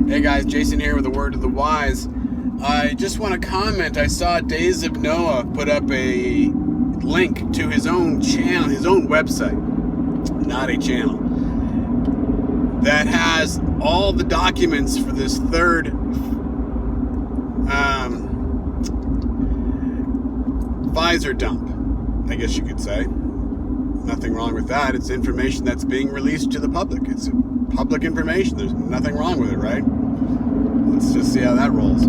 Hey guys, Jason here with a word to the wise. I just want to comment. I saw Days of Noah put up a link to his own channel, his own website, not a channel, that has all the documents for this third Pfizer dump, I guess you could say. Nothing wrong with that. It's information that's being released to the public. It's public information. There's nothing wrong with it, right? Let's just see how that rolls.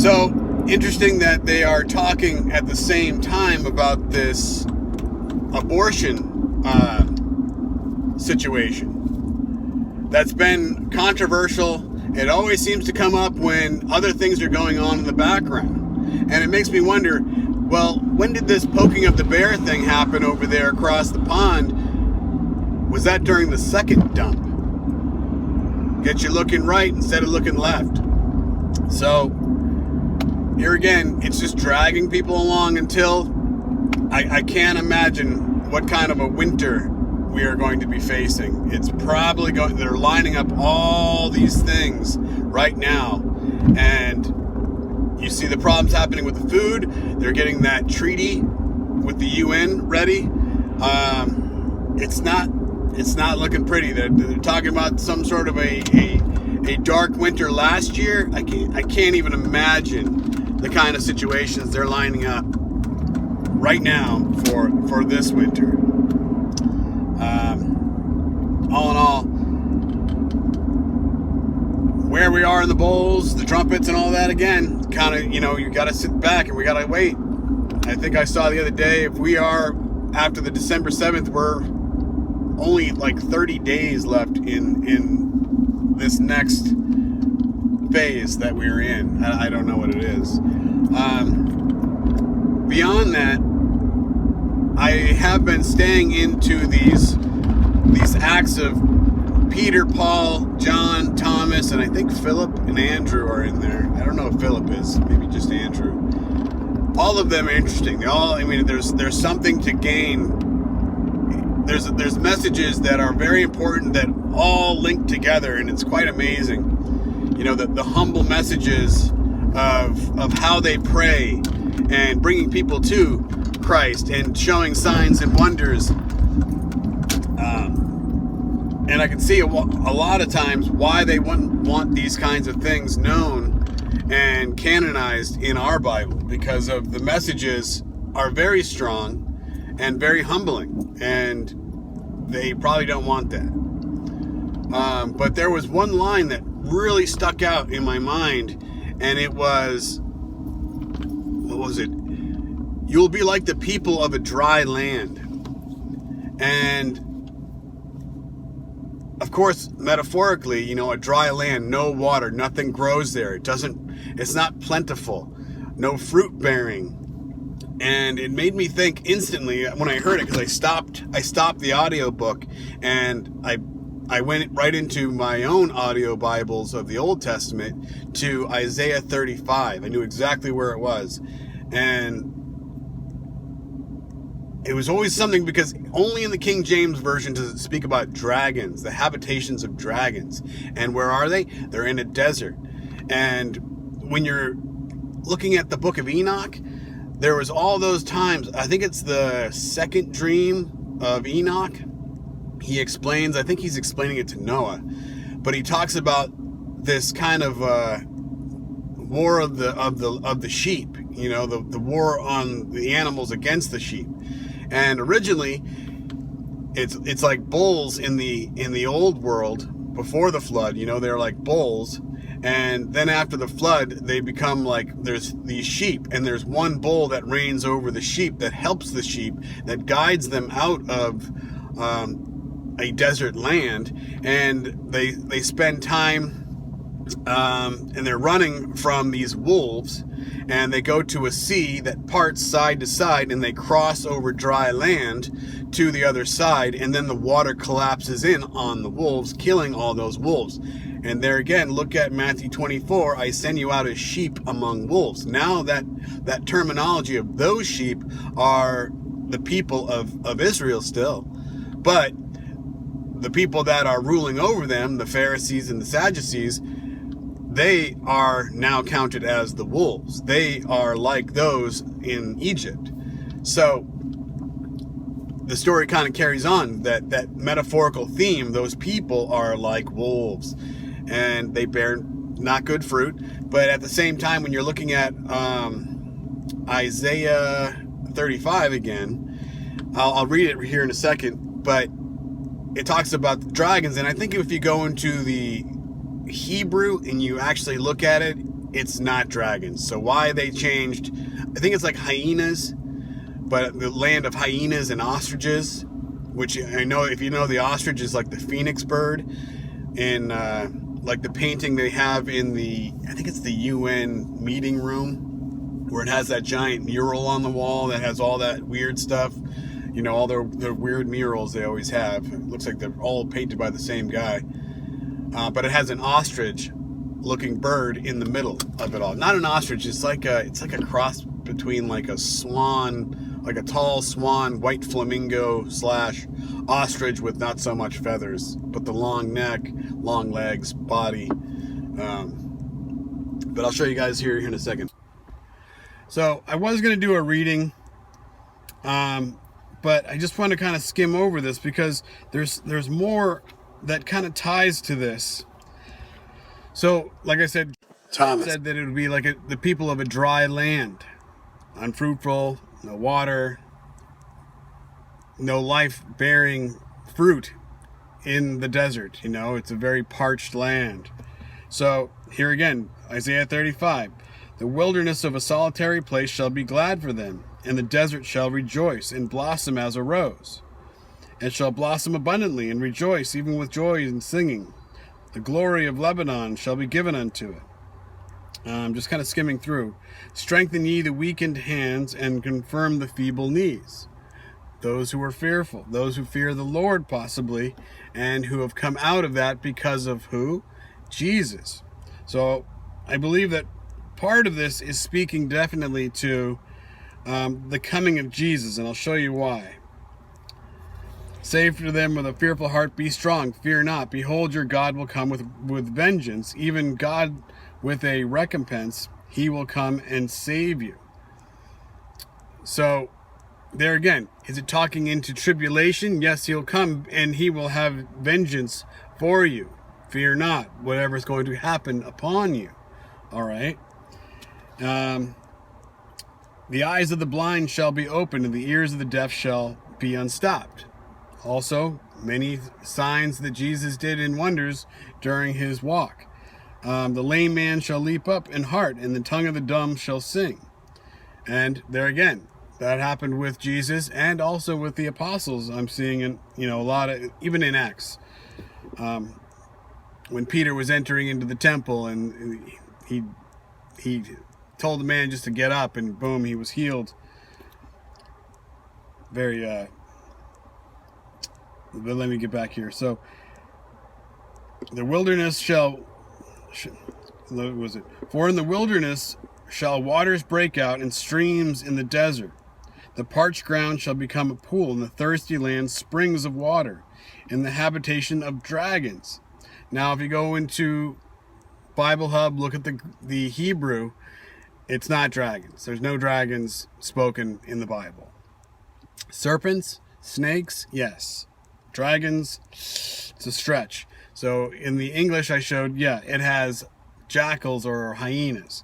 So, interesting that they are talking at the same time about this abortion situation. That's been controversial. It always seems to come up when other things are going on in the background. And it makes me wonder, well, when did this poking of the bear thing happen over there across the pond? Was that during the second dump? Get you looking right instead of looking left. So, here again, it's just dragging people along until I can't imagine what kind of a winter we are going to be facing. It's probably going, they're lining up all these things right now. And you see the problems happening with the food. They're getting that treaty with the UN ready. It's not looking pretty. They're talking about some sort of a dark winter last year. I can't even imagine the kind of situations they're lining up right now for this winter. All in all, where we are in the bowls, the trumpets and all that, again, kind of, you got to sit back and we got to wait. I think I saw the other day, if we are, after the December 7th, we're only like 30 days left in this next phase that we're in. I don't know what it is. Beyond that, I have been staying into these acts of Peter, Paul, John, Thomas, and I think Philip and Andrew are in there. I don't know if Philip is, maybe just Andrew. All of them are interesting. They all, there's something to gain. There's messages that are very important that all link together, and it's quite amazing. The humble messages of how they pray and bringing people to Christ and showing signs and wonders. And I can see a lot of times why they wouldn't want these kinds of things known and canonized in our Bible, because of the messages are very strong and very humbling, and they probably don't want that. But there was one line that really stuck out in my mind, and it was, what was it? You'll be like the people of a dry land. And of course, metaphorically, a dry land, no water, nothing grows there. It's not plentiful, no fruit bearing. And it made me think instantly when I heard it, because I stopped the audiobook and I went right into my own audio Bibles of the Old Testament to Isaiah 35. I knew exactly where it was. And it was always something, because only in the King James Version does it speak about dragons, the habitations of dragons. And where are they? They're in a desert. And when you're looking at the book of Enoch, there was all those times, I think it's the second dream of Enoch. He explains, I think he's explaining it to Noah, but he talks about this kind of war of the sheep, the war on the animals against the sheep. And originally, it's like bulls in the old world before the flood. They're like bulls, and then after the flood, they become like, there's these sheep, and there's one bull that reigns over the sheep, that helps the sheep, that guides them out of a desert land, and they spend time. And they're running from these wolves, and they go to a sea that parts side to side, and they cross over dry land to the other side, and then the water collapses in on the wolves, killing all those wolves. And there again, look at Matthew 24, I send you out as sheep among wolves. Now that terminology of those sheep are the people of Israel still, but the people that are ruling over them, the Pharisees and the Sadducees, they are now counted as the wolves. They are like those in Egypt. So the story kind of carries on that metaphorical theme. Those people are like wolves, and they bear not good fruit. But at the same time, when you're looking at Isaiah 35 again, I'll read it here in a second, but it talks about the dragons. And I think if you go into the Hebrew and you actually look at it, it's not dragons. So why they changed, I think it's like hyenas, but the land of hyenas and ostriches, which I know, if you know, the ostrich is like the phoenix bird in like the painting they have in the, I think it's the UN meeting room, where it has that giant mural on the wall that has all that weird stuff. You know, all their weird murals they always have. It looks like they're all painted by the same guy. But it has an ostrich-looking bird in the middle of it all. Not an ostrich. It's like a cross between like a swan, like a tall swan, white flamingo / ostrich with not so much feathers, but the long neck, long legs, body. But I'll show you guys here in a second. So I was going to do a reading, but I just want to kind of skim over this because there's more that kind of ties to this. So, like I said, Thomas said that it would be like the people of a dry land, unfruitful, no water, no life-bearing fruit in the desert. You know, it's a very parched land. So, here again, Isaiah 35. The wilderness of a solitary place shall be glad for them, and the desert shall rejoice and blossom as a rose. It shall blossom abundantly and rejoice, even with joy and singing. The glory of Lebanon shall be given unto it. I'm just kind of skimming through. Strengthen ye the weakened hands and confirm the feeble knees. Those who are fearful, those who fear the Lord possibly, and who have come out of that because of who? Jesus. So I believe that part of this is speaking definitely to the coming of Jesus, and I'll show you why. Say to them with a fearful heart, be strong, fear not. Behold, your God will come with vengeance, even God with a recompense. He will come and save you. So, there again, is it talking into tribulation? Yes, he'll come and he will have vengeance for you. Fear not, whatever is going to happen upon you. All right. The eyes of the blind shall be opened, and the ears of the deaf shall be unstopped. Also, many signs that Jesus did and wonders during his walk. The lame man shall leap up in heart, and the tongue of the dumb shall sing. And there again, that happened with Jesus and also with the apostles. I'm seeing in, a lot of, even in Acts, when Peter was entering into the temple and he told the man just to get up, and boom, he was healed. Very but let me get back here. So the wilderness shall what was it? For in the wilderness shall waters break out and streams in the desert. The parched ground shall become a pool, and the thirsty land springs of water, in the habitation of dragons. Now, if you go into Bible Hub, look at the Hebrew, it's not dragons. There's no dragons spoken in the Bible. Serpents, snakes, yes. Dragons, it's a stretch. So in the English I showed, it has jackals or hyenas.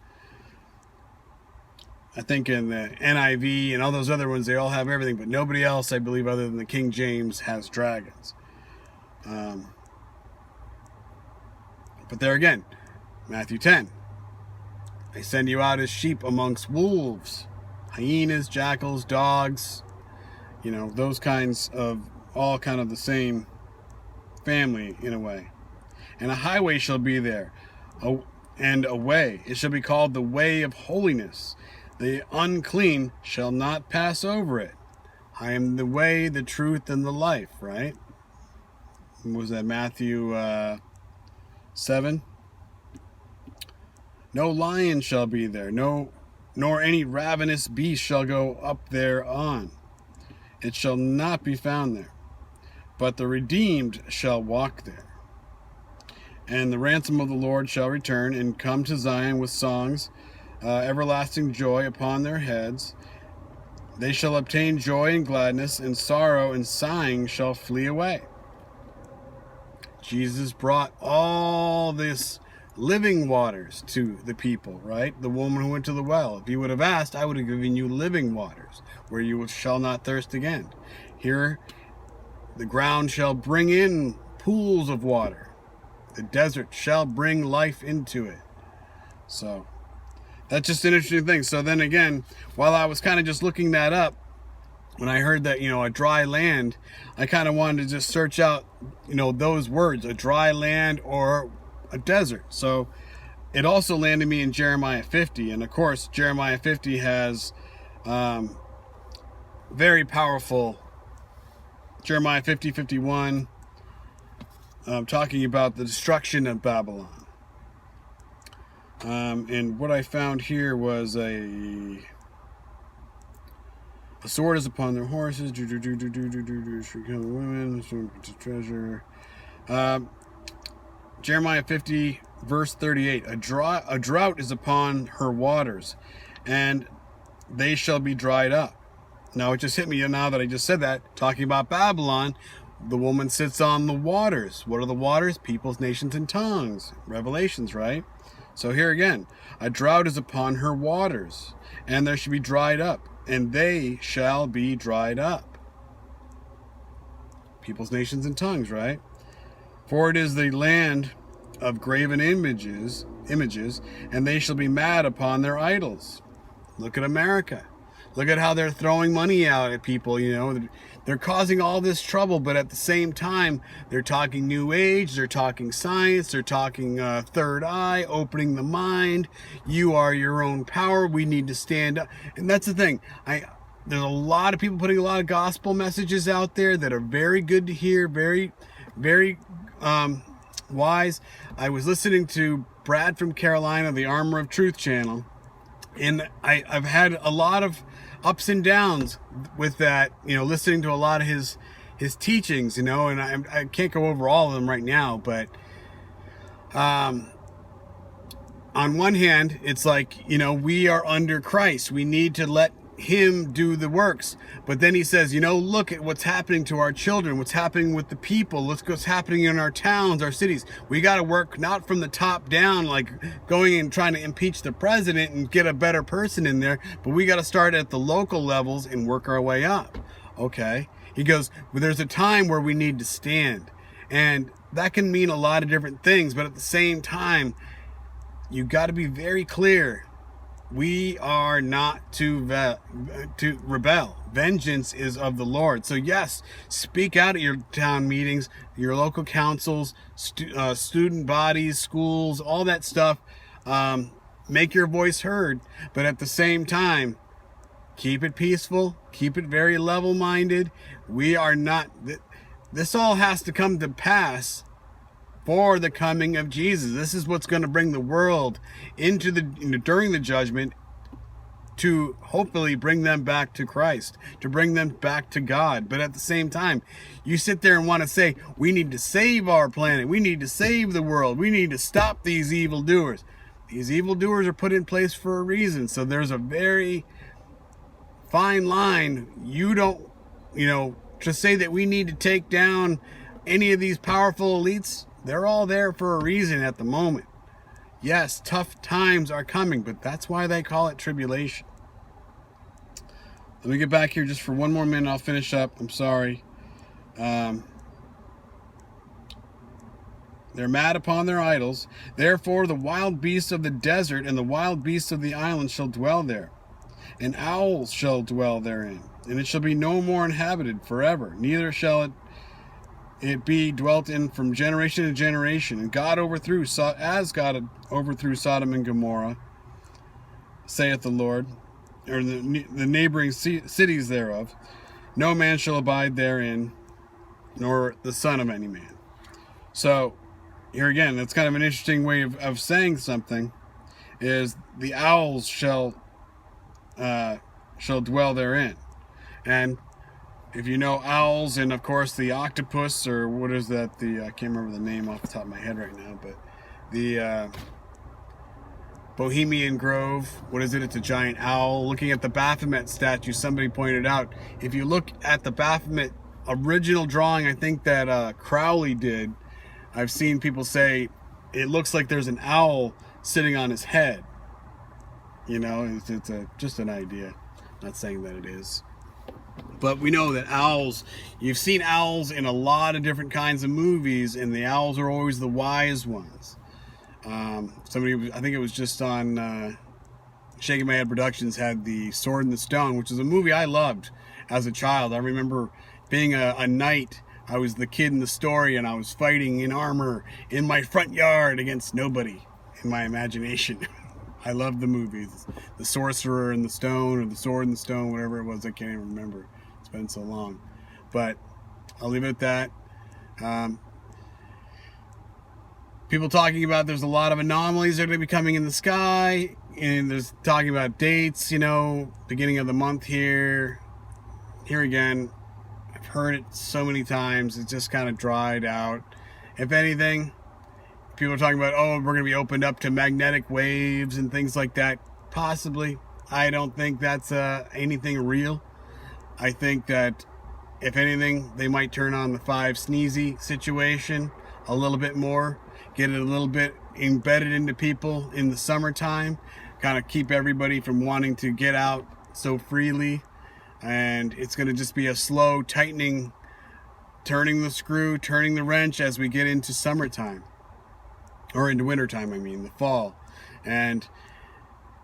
I think in the NIV and all those other ones, they all have everything, but nobody else, I believe, other than the King James, has dragons. But there again, Matthew 10. I send you out as sheep amongst wolves, hyenas, jackals, dogs, those kinds of, all kind of the same family in a way. And a highway shall be there, and a way. It shall be called the way of holiness. The unclean shall not pass over it. I am the way, the truth, and the life, right? Was that Matthew 7? No lion shall be there, nor any ravenous beast shall go up thereon. It shall not be found there. But the redeemed shall walk there. And the ransom of the Lord shall return and come to Zion with songs, everlasting joy upon their heads. They shall obtain joy and gladness, and sorrow and sighing shall flee away. Jesus brought all this living waters to the people, right? The woman who went to the well. If you would have asked, I would have given you living waters, where you shall not thirst again. Here, the ground shall bring in pools of water. The desert shall bring life into it. So, that's just an interesting thing. So then again, while I was kind of just looking that up, when I heard that, a dry land, I kind of wanted to just search out, those words, a dry land or a desert. So it also landed me in Jeremiah 50. And of course, Jeremiah 50 has very powerful, Jeremiah 50, 51, talking about the destruction of Babylon. And what I found here was a sword is upon their horses. Women, treasure. Jeremiah 50, verse 38. A drought is upon her waters, and they shall be dried up. Now it just hit me now that I just said that, talking about Babylon. The woman sits on the waters. What are the waters? Peoples, nations, and tongues. Revelations, right? So here again, a drought is upon her waters, and there shall be dried up, and they shall be dried up. Peoples, nations, and tongues, right? For it is the land of graven images, and they shall be mad upon their idols. Look at America. Look at how they're throwing money out at people, They're causing all this trouble, but at the same time, they're talking New Age, they're talking science, they're talking third eye, opening the mind. You are your own power. We need to stand up. And that's the thing. There's a lot of people putting a lot of gospel messages out there that are very good to hear, very, very wise. I was listening to Brad from Carolina, the Armor of Truth channel, and I've had a lot of ups and downs with that, listening to a lot of his teachings, and I can't go over all of them right now, but on one hand, it's like, we are under Christ. We need to let him do the works. But then he says, look at what's happening to our children, what's happening with the people, look what's happening in our towns, our cities. We got to work not from the top down, like going and trying to impeach the president and get a better person in there, but we got to start at the local levels and work our way up. Okay. He goes, well, there's a time where we need to stand. And that can mean a lot of different things, but at the same time, you got to be very clear. We are not to rebel. Vengeance is of the Lord. So yes, speak out at your town meetings, your local councils, student bodies, schools, all that stuff. Make your voice heard, but at the same time, keep it peaceful, keep it very level-minded. We are not, this all has to come to pass for the coming of Jesus. This is what's going to bring the world into during the judgment, to hopefully bring them back to Christ, to bring them back to God. But at the same time, you sit there and want to say, we need to save our planet, we need to save the world, we need to stop these evildoers. These evildoers are put in place for a reason. So there's a very fine line. You don't, to say that we need to take down any of these powerful elites. They're all there for a reason at the moment. Yes, tough times are coming, but that's why they call it tribulation. Let me get back here just for one more minute. I'll finish up. I'm sorry. They're mad upon their idols. Therefore, the wild beasts of the desert and the wild beasts of the island shall dwell there, and owls shall dwell therein, and it shall be no more inhabited forever. Neither shall it be dwelt in from generation to generation. And God overthrew, as God overthrew Sodom and Gomorrah, saith the Lord, or the neighboring cities thereof. No man shall abide therein, nor the son of any man. So, here again, that's kind of an interesting way of saying something, is the owls shall dwell therein. And if you know owls, and of course the octopus, or what is that? I can't remember the name off the top of my head right now, but the Bohemian Grove. What is it? It's a giant owl. Looking at the Baphomet statue, somebody pointed out, if you look at the Baphomet original drawing, I think that Crowley did, I've seen people say it looks like there's an owl sitting on his head. You know, it's just an idea. Not saying that it is. But we know that owls, you've seen owls in a lot of different kinds of movies, and the owls are always the wise ones. Somebody, I think it was just on Shaking My Head Productions, had the Sword in the Stone, which is a movie I loved as a child. I remember being a knight. I was the kid in the story, and I was fighting in armor in my front yard against nobody in my imagination. I loved the movies. The Sorcerer and the Stone, or the Sword and the Stone, whatever it was, I can't even remember. It's been so long. But I'll leave it at that. People talking about there's a lot of anomalies that are going to be coming in the sky, and there's talking about dates, you know, beginning of the month here again. I've heard it so many times, it's just kind of dried out. If anything, people are talking about, oh, we're going to be opened up to magnetic waves and things like that. Possibly. I don't think that's anything real. I think that, if anything, they might turn on the 5 Sneezy situation a little bit more, get it a little bit embedded into people in the summertime, kind of keep everybody from wanting to get out so freely. And it's going to just be a slow tightening, turning the screw, turning the wrench as we get into summertime. Or into wintertime, I mean, the fall. And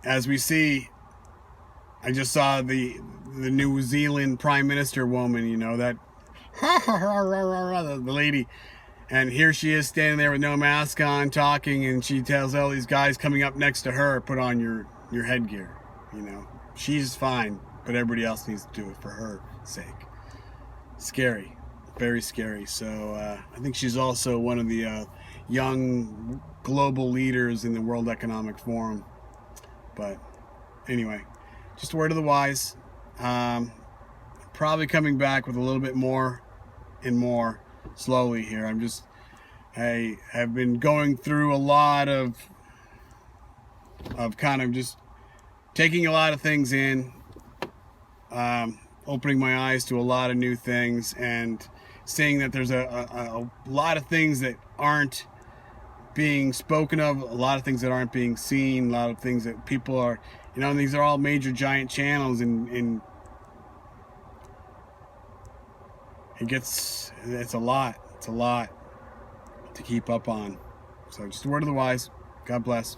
as we see, I just saw the New Zealand Prime Minister woman, you know, that the lady, and here she is standing there with no mask on, talking, and she tells all these guys coming up next to her, put on your headgear. You know, she's fine, but everybody else needs to do it for her sake. Scary, very scary. So I think she's also one of the young global leaders in the World Economic Forum. But anyway, just a word of the wise. Probably coming back with a little bit more and more slowly here. I have been going through a lot of kind of just taking a lot of things in, opening my eyes to a lot of new things, and seeing that there's a lot of things that aren't being spoken of, a lot of things that aren't being seen, a lot of things that people are, you know, and these are all major giant channels, and it's a lot to keep up on. So just a word of the wise. God bless.